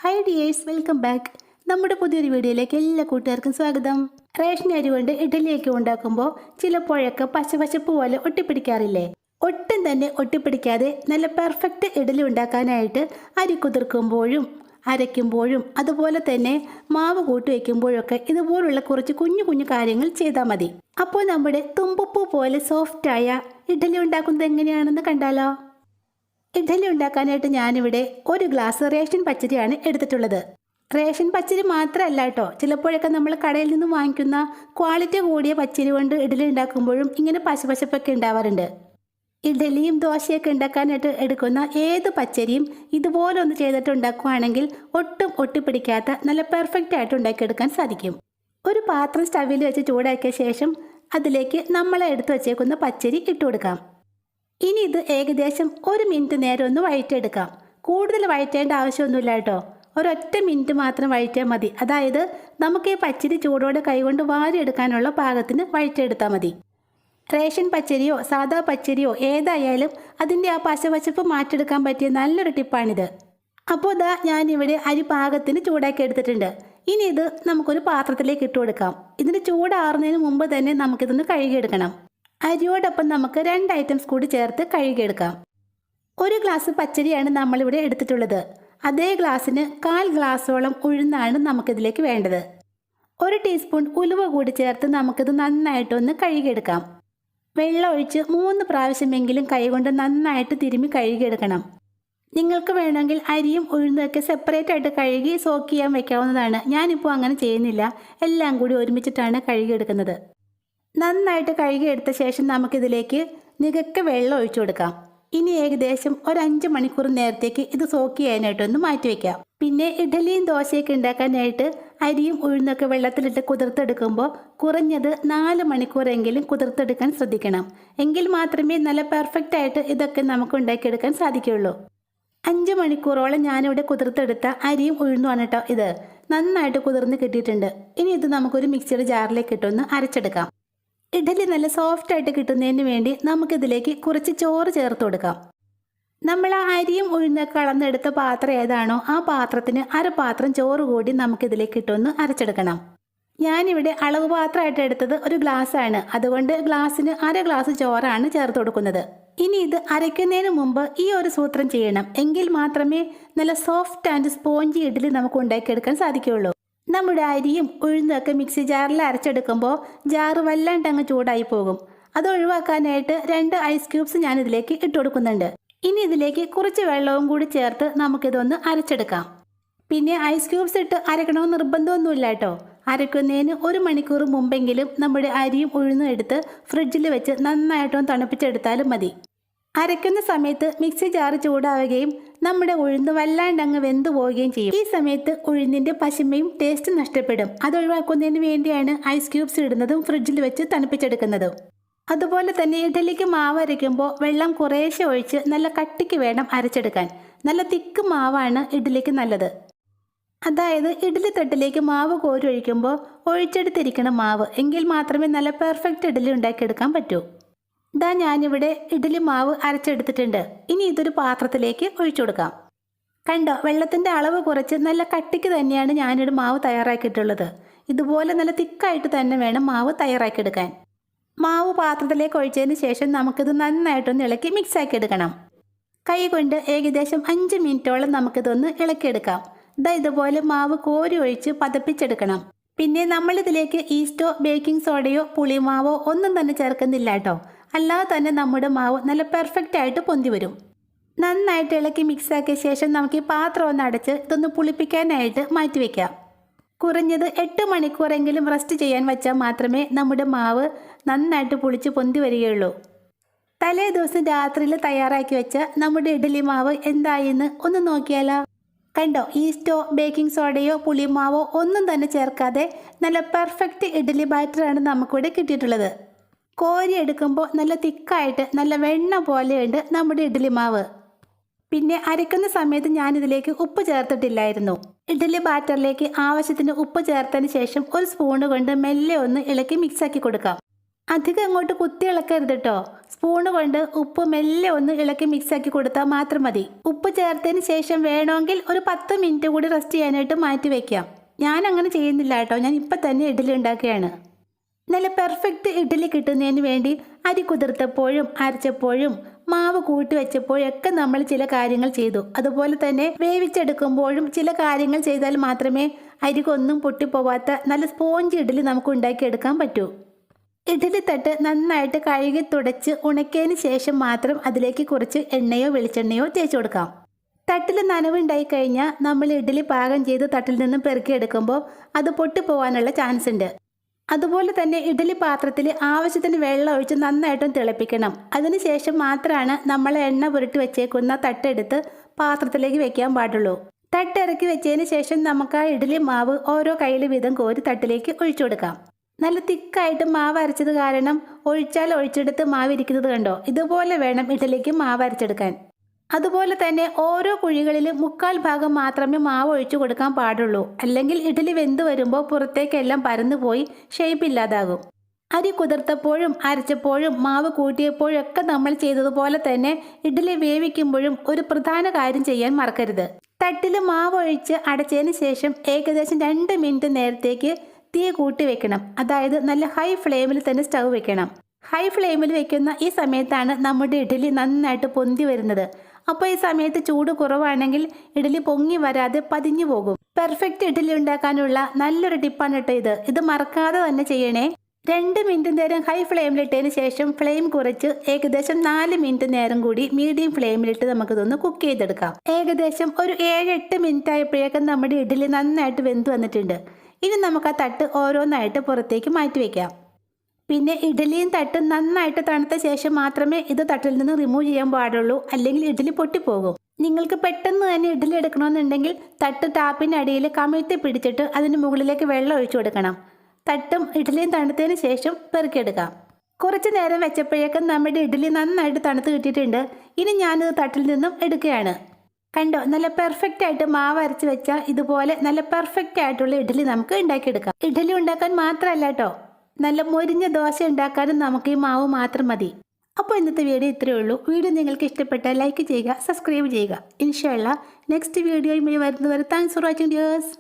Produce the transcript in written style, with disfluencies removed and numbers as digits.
Hi dears, welcome back. നമ്മുടെ പുതിയൊരു വീഡിയോയിലേക്ക് എല്ലാ കൂട്ടുകാർക്കും സ്വാഗതം. റേഷൻ അരി കൊണ്ട് ഇഡലിയൊക്കെ ഉണ്ടാക്കുമ്പോൾ ചിലപ്പോഴൊക്കെ പശപശപ്പ് പോലെ ഒട്ടിപ്പിടിക്കാറില്ലേ? ഒട്ടും തന്നെ ഒട്ടിപ്പിടിക്കാതെ നല്ല പെർഫെക്റ്റ് ഇഡലി ഉണ്ടാക്കാനായിട്ട് അരി കുതിർക്കുമ്പോഴും അരയ്ക്കുമ്പോഴും അതുപോലെ തന്നെ മാവ് കൂട്ടി വയ്ക്കുമ്പോഴൊക്കെ ഇതുപോലുള്ള കുറച്ച് കുഞ്ഞു കുഞ്ഞു കാര്യങ്ങൾ ചെയ്താൽ മതി. അപ്പോൾ നമ്മുടെ തുമ്പപ്പൂ പോലെ സോഫ്റ്റായ ഇഡലി ഉണ്ടാക്കുന്നത് എങ്ങനെയാണെന്ന് കണ്ടാലോ? ഇഡലി ഉണ്ടാക്കാനായിട്ട് ഞാനിവിടെ 1 ഗ്ലാസ് റേഷൻ പച്ചരിയാണ് എടുത്തിട്ടുള്ളത്. റേഷൻ പച്ചരി മാത്രമല്ല കേട്ടോ, ചിലപ്പോഴൊക്കെ നമ്മൾ കടയിൽ നിന്ന് വാങ്ങിക്കുന്ന ക്വാളിറ്റി കൂടിയ പച്ചരി കൊണ്ട് ഇഡലി ഉണ്ടാക്കുമ്പോഴും ഇങ്ങനെ പശപശപ്പൊക്കെ ഉണ്ടാവാറുണ്ട്. ഇഡലിയും ദോശയൊക്കെ ഉണ്ടാക്കാനായിട്ട് എടുക്കുന്ന ഏത് പച്ചരിയും ഇതുപോലെ ഒന്ന് ചെയ്തിട്ട് ഉണ്ടാക്കുകയാണെങ്കിൽ ഒട്ടും ഒട്ടിപ്പിടിക്കാത്ത നല്ല പെർഫെക്റ്റ് ആയിട്ട് ഉണ്ടാക്കിയെടുക്കാൻ സാധിക്കും. ഒരു പാത്രം സ്റ്റവിൽ വെച്ച് ചൂടാക്കിയ ശേഷം അതിലേക്ക് നമ്മൾ എടുത്തു വച്ചേക്കുന്ന പച്ചരി ഇട്ട് കൊടുക്കാം. ഇനി ഇത് ഏകദേശം 1 മിനിറ്റ് നേരം ഒന്ന് വഴറ്റിയെടുക്കാം. കൂടുതൽ വഴറ്റേണ്ട ആവശ്യമൊന്നുമില്ല കേട്ടോ, ഒരൊറ്റ മിനിറ്റ് മാത്രം വഴറ്റിയാൽ മതി. അതായത് നമുക്ക് ഈ പച്ചരി ചൂടോടെ കൈകൊണ്ട് വാരിയെടുക്കാനുള്ള പാകത്തിന് വഴറ്റിയെടുത്താൽ മതി. റേഷൻ പച്ചരിയോ സാദാ പച്ചരിയോ ഏതായാലും അതിൻ്റെ ആ പശപശപ്പ് മാറ്റിയെടുക്കാൻ പറ്റിയ നല്ലൊരു ടിപ്പാണിത്. അപ്പോൾ ഇതാ ഞാനിവിടെ അരി പാകത്തിന് ചൂടാക്കി എടുത്തിട്ടുണ്ട്. ഇനി ഇത് നമുക്കൊരു പാത്രത്തിലേക്ക് ഇട്ട് കൊടുക്കാം. ഇതിന് ചൂടാറുന്നതിന് മുമ്പ് തന്നെ നമുക്കിതൊന്ന് കഴുകിയെടുക്കണം. അരിയോടൊപ്പം നമുക്ക് 2 ഐറ്റംസ് കൂടി ചേർത്ത് കഴുകിയെടുക്കാം. 1 ഗ്ലാസ് പച്ചരിയാണ് നമ്മളിവിടെ എടുത്തിട്ടുള്ളത്. അതേ ഗ്ലാസ്സിന് 1/4 ഗ്ലാസോളം ഉഴുന്നാണ് നമുക്കിതിലേക്ക് വേണ്ടത്. 1 ടീസ്പൂൺ ഉലുവ കൂടി ചേർത്ത് നമുക്കിത് നന്നായിട്ടൊന്ന് കഴുകിയെടുക്കാം. വെള്ളം ഒഴിച്ച് 3 പ്രാവശ്യമെങ്കിലും കൈകൊണ്ട് നന്നായിട്ട് തിരുമ്മി കഴുകിയെടുക്കണം. നിങ്ങൾക്ക് വേണമെങ്കിൽ അരിയും ഉഴുന്നൊക്കെ സെപ്പറേറ്റ് ആയിട്ട് കഴുകി സോക്ക് ചെയ്യാൻ വെക്കാവുന്നതാണ്. ഞാനിപ്പോൾ അങ്ങനെ ചെയ്യുന്നില്ല, എല്ലാം കൂടി ഒരുമിച്ചിട്ടാണ് കഴുകിയെടുക്കുന്നത്. നന്നായിട്ട് കഴുകിയെടുത്ത ശേഷം നമുക്കിതിലേക്ക് നികക്ക വെള്ളം ഒഴിച്ചു കൊടുക്കാം. ഇനി ഏകദേശം ഒരു 5 മണിക്കൂർ നേരത്തേക്ക് ഇത് സോക്ക് ചെയ്യാനായിട്ടൊന്ന് മാറ്റി വയ്ക്കാം. പിന്നെ ഇഡലിയും ദോശയൊക്കെ ഉണ്ടാക്കാനായിട്ട് അരിയും ഉഴുന്നൊക്കെ വെള്ളത്തിലിട്ട് കുതിർത്തെടുക്കുമ്പോൾ കുറഞ്ഞത് 4 മണിക്കൂറെങ്കിലും കുതിർത്തെടുക്കാൻ ശ്രദ്ധിക്കണം. എങ്കിൽ മാത്രമേ നല്ല പെർഫെക്റ്റ് ആയിട്ട് ഇതൊക്കെ നമുക്ക് ഉണ്ടാക്കിയെടുക്കാൻ സാധിക്കുകയുള്ളൂ. 5 മണിക്കൂറോളം ഞാനിവിടെ കുതിർത്തെടുത്ത അരിയും ഉഴുന്നുമാണ് കേട്ടോ ഇത്. നന്നായിട്ട് കുതിർന്ന് കിട്ടിയിട്ടുണ്ട്. ഇനി ഇത് നമുക്കൊരു മിക്സിയുടെ ജാറിലേക്ക് ഇട്ടൊന്ന് അരച്ചെടുക്കാം. ഇഡലി നല്ല സോഫ്റ്റ് ആയിട്ട് കിട്ടുന്നതിന് വേണ്ടി നമുക്കിതിലേക്ക് കുറച്ച് ചോറ് ചേർത്ത് കൊടുക്കാം. നമ്മൾ ആ അരിയും ഉഴുന്നൊക്കെ കളന്നെടുത്ത പാത്രം ഏതാണോ ആ പാത്രത്തിന് 1/2 പാത്രം ചോറ് കൂടി നമുക്കിതിലേക്ക് ഇട്ടൊന്ന് അരച്ചെടുക്കണം. ഞാനിവിടെ അളവ് പാത്രമായിട്ട് എടുത്തത് 1 ഗ്ലാസ്സാണ്. അതുകൊണ്ട് ഗ്ലാസ്സിന് 1/2 ഗ്ലാസ് ചോറാണ് ചേർത്ത് കൊടുക്കുന്നത്. ഇനി ഇത് അരയ്ക്കുന്നതിന് മുമ്പ് ഈ ഒരു സൂത്രം ചെയ്യണം. എങ്കിൽ മാത്രമേ നല്ല സോഫ്റ്റ് ആൻഡ് സ്പോഞ്ചി ഇഡലി നമുക്ക് ഉണ്ടാക്കിയെടുക്കാൻ സാധിക്കുകയുള്ളൂ. നമ്മുടെ അരിയും ഉഴുന്നൊക്കെ മിക്സി ജാറിൽ അരച്ചെടുക്കുമ്പോൾ ജാറ് വല്ലാണ്ട് അങ്ങ് ചൂടായി പോകും. അത് ഒഴിവാക്കാനായിട്ട് 2 ഐസ് ക്യൂബ്സ് ഞാൻ ഇതിലേക്ക് ഇട്ട് കൊടുക്കുന്നുണ്ട്. ഇനി ഇതിലേക്ക് കുറച്ച് വെള്ളവും കൂടി ചേർത്ത് നമുക്കിതൊന്ന് അരച്ചെടുക്കാം. പിന്നെ ഐസ് ക്യൂബ്സ് ഇട്ട് അരക്കണമെന്ന് നിർബന്ധമൊന്നുമില്ല കേട്ടോ. അരക്കുന്നതിന് 1 മണിക്കൂർ മുമ്പെങ്കിലും നമ്മുടെ അരിയും ഉഴുന്നും എടുത്ത് ഫ്രിഡ്ജിൽ വെച്ച് നന്നായിട്ടൊന്ന് തണുപ്പിച്ചെടുത്താലും മതി. അരയ്ക്കുന്ന സമയത്ത് മിക്സി ജാറ് ചൂടാവുകയും നമ്മുടെ ഉഴുന്ന് വല്ലാണ്ട് അങ്ങ് വെന്തു പോവുകയും ചെയ്യും. ഈ സമയത്ത് ഉഴുന്നിൻ്റെ പശിമയും ടേസ്റ്റ് നഷ്ടപ്പെടും. അതൊഴിവാക്കുന്നതിന് വേണ്ടിയാണ് ഐസ് ക്യൂബ്സ് ഇടുന്നതും ഫ്രിഡ്ജിൽ വെച്ച് തണുപ്പിച്ചെടുക്കുന്നതും. അതുപോലെ തന്നെ ഇഡലിക്ക് മാവ് അരയ്ക്കുമ്പോൾ വെള്ളം കുറേശ്ശെ ഒഴിച്ച് നല്ല കട്ടിക്ക് വേണം അരച്ചെടുക്കാൻ. നല്ല തിക്ക് മാവാണ് ഇഡലിക്ക് നല്ലത്. അതായത് ഇഡലി തട്ടിലേക്ക് മാവ് കോരി ഒഴിക്കുമ്പോൾ ഒഴിച്ചെടുത്തിരിക്കണം മാവ്. എങ്കിൽ മാത്രമേ നല്ല പെർഫെക്റ്റ് ഇഡലി ഉണ്ടാക്കിയെടുക്കാൻ പറ്റൂ. ഇതാ ഞാനിവിടെ ഇഡലി മാവ് അരച്ചെടുത്തിട്ടുണ്ട്. ഇനി ഇതൊരു പാത്രത്തിലേക്ക് ഒഴിച്ചു കൊടുക്കാം. കണ്ടോ, വെള്ളത്തിൻ്റെ അളവ് കുറച്ച് നല്ല കട്ടിക്ക് തന്നെയാണ് ഞാനിവിടെ മാവ് തയ്യാറാക്കിയിട്ടുള്ളത്. ഇതുപോലെ നല്ല തിക്കായിട്ട് തന്നെ വേണം മാവ് തയ്യാറാക്കിയെടുക്കാൻ. മാവ് പാത്രത്തിലേക്ക് ഒഴിച്ചതിന് ശേഷം നമുക്കിത് നന്നായിട്ടൊന്ന് ഇളക്കി മിക്സാക്കി എടുക്കണം. കൈ കൊണ്ട് ഏകദേശം 5 മിനിറ്റോളം നമുക്കിതൊന്ന് ഇളക്കിയെടുക്കാം. ഇതുപോലെ മാവ് കോരി ഒഴിച്ച് പതപ്പിച്ചെടുക്കണം. പിന്നെ നമ്മളിതിലേക്ക് ഈസ്റ്റോ ബേക്കിംഗ് സോഡയോ പുളിമാവോ ഒന്നും തന്നെ ചേർക്കുന്നില്ല കേട്ടോ. അല്ലാതെ തന്നെ നമ്മുടെ മാവ് നല്ല പെർഫെക്റ്റ് ആയിട്ട് പൊന്തി വരും. നന്നായിട്ട് ഇളക്കി മിക്സാക്കിയ ശേഷം നമുക്ക് ഈ പാത്രം ഒന്ന് അടച്ച് ഇതൊന്ന് പുളിപ്പിക്കാനായിട്ട് മാറ്റി വയ്ക്കാം. കുറഞ്ഞത് 8 മണിക്കൂറെങ്കിലും റെസ്റ്റ് ചെയ്യാൻ വെച്ചാൽ മാത്രമേ നമ്മുടെ മാവ് നന്നായിട്ട് പുളിച്ച് പൊന്തി വരികയുള്ളൂ. തലേ ദിവസം രാത്രിയിൽ തയ്യാറാക്കി വെച്ച നമ്മുടെ ഇഡലി മാവ് എന്തായെന്ന് ഒന്ന് നോക്കിയാലോ? കണ്ടോ, ഈസ്റ്റോ ബേക്കിംഗ് സോഡയോ പുളിമാവോ ഒന്നും തന്നെ ചേർക്കാതെ നല്ല പെർഫെക്റ്റ് ഇഡലി ബാറ്ററാണ് നമുക്കിവിടെ കിട്ടിയിട്ടുള്ളത്. കോരി എടുക്കുമ്പോൾ നല്ല തിക്കായിട്ട് നല്ല വെണ്ണ പോലെയുണ്ട് നമ്മുടെ ഇഡലി മാവ്. പിന്നെ അരയ്ക്കുന്ന സമയത്ത് ഞാനിതിലേക്ക് ഉപ്പ് ചേർത്തിട്ടില്ലായിരുന്നു. ഇഡലി ബാറ്ററിലേക്ക് ആവശ്യത്തിന് ഉപ്പ് ചേർത്തതിന് ശേഷം 1 സ്പൂണ് കൊണ്ട് മെല്ലെ ഒന്ന് ഇളക്കി മിക്സാക്കി കൊടുക്കാം. അധികം അങ്ങോട്ട് കുത്തി ഇളക്കരുത് കേട്ടോ. സ്പൂണ് കൊണ്ട് ഉപ്പ് മെല്ലെ ഒന്ന് ഇളക്കി മിക്സാക്കി കൊടുത്താൽ മാത്രം മതി. ഉപ്പ് ചേർത്തതിന് ശേഷം വേണമെങ്കിൽ ഒരു 10 മിനിറ്റ് കൂടി റെസ്റ്റ് ചെയ്യാനായിട്ട് മാറ്റി വയ്ക്കാം. ഞാൻ അങ്ങനെ ചെയ്യുന്നില്ല കേട്ടോ, ഞാൻ ഇപ്പം തന്നെ ഇഡ്ഡലി ഉണ്ടാക്കുകയാണ്. നല്ല പെർഫെക്റ്റ് ഇഡ്ഡലി കിട്ടുന്നതിന് വേണ്ടി അരി കുതിർത്തപ്പോഴും അരച്ചപ്പോഴും മാവ് കൂട്ടി വെച്ചപ്പോഴൊക്കെ നമ്മൾ ചില കാര്യങ്ങൾ ചെയ്തു. അതുപോലെ തന്നെ വേവിച്ചെടുക്കുമ്പോഴും ചില കാര്യങ്ങൾ ചെയ്താൽ മാത്രമേ അരികൊന്നും പൊട്ടിപ്പോവാത്ത നല്ല സ്പോഞ്ച് ഇഡ്ഡലി നമുക്ക് ഉണ്ടാക്കിയെടുക്കാൻ പറ്റൂ. ഇഡ്ഡലി തട്ട് നന്നായിട്ട് കഴുകി തുടച്ച് ഉണക്കിയതിന് ശേഷം മാത്രം അതിലേക്ക് കുറച്ച് എണ്ണയോ വെളിച്ചെണ്ണയോ തേച്ച് കൊടുക്കാം. തട്ടിൽ നനവുണ്ടായി കഴിഞ്ഞാൽ നമ്മൾ ഇഡ്ഡലി പാകം ചെയ്ത് തട്ടിൽ നിന്നും പെറുക്കിയെടുക്കുമ്പോൾ അത് പൊട്ടിപ്പോവാനുള്ള ചാൻസ് ഉണ്ട്. അതുപോലെ തന്നെ ഇഡ്ഡലി പാത്രത്തിൽ ആവശ്യത്തിന് വെള്ളം ഒഴിച്ച് നന്നായിട്ടും തിളപ്പിക്കണം. അതിനുശേഷം മാത്രമാണ് നമ്മൾ എണ്ണ പുരട്ടി വെച്ചേക്കുന്ന തട്ടെടുത്ത് പാത്രത്തിലേക്ക് വെക്കാൻ പാടുള്ളൂ. തട്ടിറക്കി വെച്ചതിന് ശേഷം നമുക്ക് ആ ഇഡ്ഡലി മാവ് ഓരോ കയ്യിൽ വീതം കോരി തട്ടിലേക്ക് ഒഴിച്ചു കൊടുക്കാം. നല്ല തിക്കായിട്ട് മാവ് അരച്ചത് കാരണം ഒഴിച്ചാൽ ഒഴിച്ചെടുത്ത് മാവ് ഇരിക്കുന്നത് കണ്ടോ, ഇതുപോലെ വേണം ഇഡ്ഡലിക്ക് മാവ് അരച്ചെടുക്കാൻ. അതുപോലെ തന്നെ ഓരോ കുഴികളിലും 1/4 ഭാഗം മാത്രമേ മാവ് ഒഴിച്ചു കൊടുക്കാൻ പാടുള്ളൂ. അല്ലെങ്കിൽ ഇഡ്ഡലി വെന്ത് വരുമ്പോൾ പുറത്തേക്കെല്ലാം പരന്നു പോയി ഷേപ്പ് ഇല്ലാതാകും. അരി കുതിർത്തപ്പോഴും അരച്ചപ്പോഴും മാവ് കൂട്ടിയപ്പോഴൊക്കെ നമ്മൾ ചെയ്തതുപോലെ തന്നെ ഇഡ്ഡലി വേവിക്കുമ്പോഴും ഒരു പ്രധാന കാര്യം ചെയ്യാൻ മറക്കരുത്. തട്ടിൽ മാവ് ഒഴിച്ച് അടച്ചതിന് ശേഷം ഏകദേശം 2 മിനിറ്റ് നേരത്തേക്ക് തീ കൂട്ടി വെക്കണം. അതായത് നല്ല ഹൈ ഫ്ലെയിമിൽ തന്നെ സ്റ്റൗ വെക്കണം. ഹൈ ഫ്ലെയിമിൽ വെക്കുന്ന ഈ സമയത്താണ് നമ്മുടെ ഇഡ്ഡലി നന്നായിട്ട് പൊന്തി വരുന്നത്. അപ്പോൾ ഈ സമയത്ത് ചൂട് കുറവാണെങ്കിൽ ഇഡ്ഡലി പൊങ്ങി വരാതെ പതിഞ്ഞു പോകും. പെർഫെക്റ്റ് ഇഡ്ഡലി ഉണ്ടാക്കാനുള്ള നല്ലൊരു ടിപ്പാണ് കേട്ടോ ഇത് മറക്കാതെ തന്നെ ചെയ്യണേ. 2 മിനിറ്റ് നേരം ഹൈ ഫ്ലെയിമിലിട്ടതിന് ശേഷം ഫ്ലെയിം കുറച്ച് ഏകദേശം 4 മിനിറ്റ് നേരം കൂടി മീഡിയം ഫ്ലെയിമിലിട്ട് നമുക്കിതൊന്ന് കുക്ക് ചെയ്തെടുക്കാം. ഏകദേശം ഒരു 7-8 മിനിറ്റ് ആയപ്പോഴേക്കും നമ്മുടെ ഇഡ്ഡലി നന്നായിട്ട് വെന്ത് വന്നിട്ടുണ്ട്. ഇനി നമുക്ക് ആ തട്ട് ഓരോന്നായിട്ട് പുറത്തേക്ക് മാറ്റി വയ്ക്കാം. പിന്നെ ഇഡ്ഡലിയും തട്ടും നന്നായിട്ട് തണുത്ത ശേഷം മാത്രമേ ഇത് തട്ടിൽ നിന്ന് റിമൂവ് ചെയ്യാൻ പാടുള്ളൂ. അല്ലെങ്കിൽ ഇഡ്ഡലി പൊട്ടിപ്പോകും. നിങ്ങൾക്ക് പെട്ടെന്ന് തന്നെ ഇഡ്ഡലി എടുക്കണമെന്നുണ്ടെങ്കിൽ തട്ട് ടാപ്പിനടിയിൽ കമിഴ്ത്തി പിടിച്ചിട്ട് അതിന് മുകളിലേക്ക് വെള്ളം ഒഴിച്ചു കൊടുക്കണം. തട്ടും ഇഡ്ഡലിയും തണുത്തതിന് ശേഷം പെറുക്കിയെടുക്കാം. കുറച്ച് നേരം വെച്ചപ്പോഴേക്കും നമ്മുടെ ഇഡ്ഡലി നന്നായിട്ട് തണുത്ത് കിട്ടിയിട്ടുണ്ട്. ഇനി ഞാനിത് തട്ടിൽ നിന്നും എടുക്കുകയാണ്. കണ്ടോ, നല്ല പെർഫെക്റ്റ് ആയിട്ട് മാവ് അരച്ച് വെച്ചാൽ ഇതുപോലെ നല്ല പെർഫെക്റ്റ് ആയിട്ടുള്ള ഇഡ്ഡലി നമുക്ക് ഉണ്ടാക്കിയെടുക്കാം. ഇഡ്ഡലി ഉണ്ടാക്കാൻ മാത്രമല്ല കേട്ടോ, നല്ല മൊരിഞ്ഞ ദോശ ഉണ്ടാക്കാനും നമുക്ക് ഈ മാവ് മാത്രം മതി. അപ്പോൾ ഇന്നത്തെ വീഡിയോ ഇത്രയേ ഉള്ളൂ. വീഡിയോ നിങ്ങൾക്ക് ഇഷ്ടപ്പെട്ടാൽ ലൈക്ക് ചെയ്യുക, സബ്സ്ക്രൈബ് ചെയ്യുക. ഇൻഷാ അല്ലാഹ് നെക്സ്റ്റ് വീഡിയോയുമായി വരുന്നവരെ താങ്ക്സ് ഫോർ വാച്ചിങ് ഡിയേഴ്സ്.